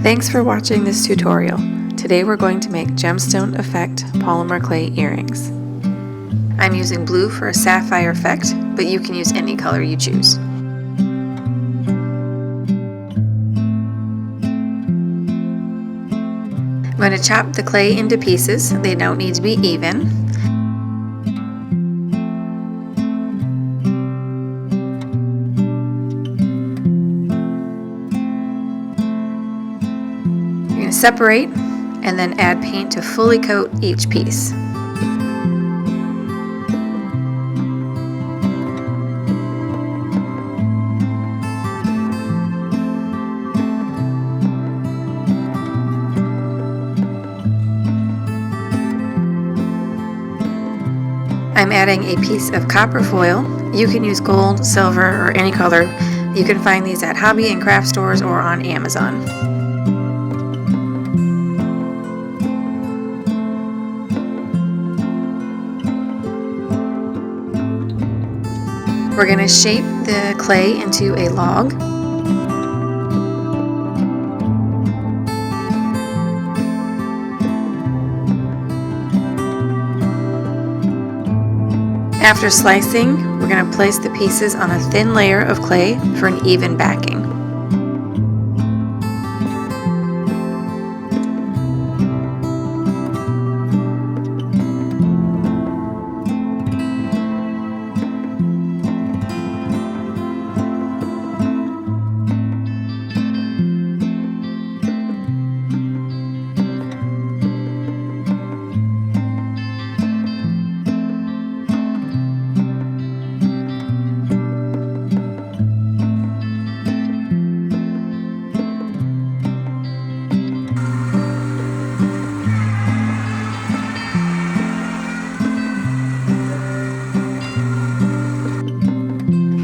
Thanks for watching this tutorial. Today we're going to make Gemstone Effect polymer clay earrings. I'm using blue for a sapphire effect, but you can use any color you choose. I'm going to chop the clay into pieces. They don't need to be even. You're going to separate and then add paint to fully coat each piece. I'm adding a piece of copper foil. You can use gold, silver, or any color. You can find these at hobby and craft stores or on Amazon. We're going to shape the clay into a log. After slicing, we're going to place the pieces on a thin layer of clay for an even backing.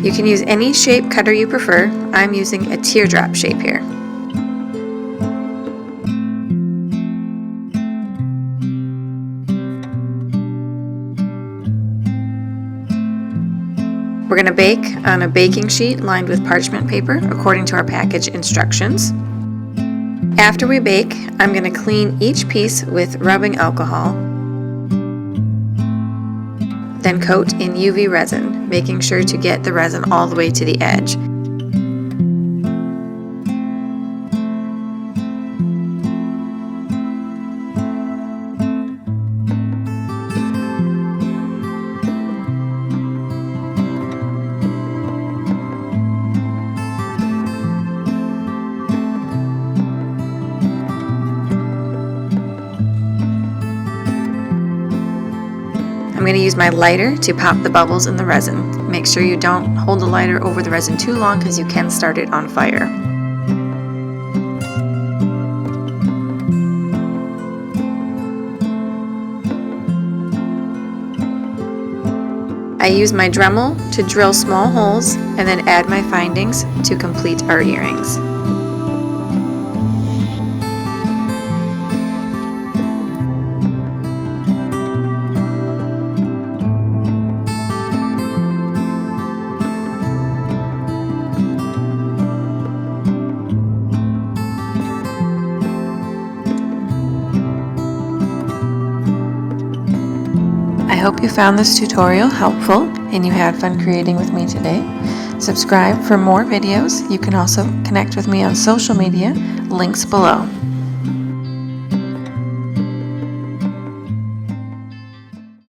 You can use any shape cutter you prefer. I'm using a teardrop shape here. We're going to bake on a baking sheet lined with parchment paper according to our package instructions. After we bake, I'm going to clean each piece with rubbing alcohol. Then coat in UV resin, making sure to get the resin all the way to the edge. I'm going to use my lighter to pop the bubbles in the resin. Make sure you don't hold the lighter over the resin too long because you can start it on fire. I use my Dremel to drill small holes and then add my findings to complete our earrings. I hope you found this tutorial helpful and you had fun creating with me today. Subscribe for more videos. You can also connect with me on social media, links below.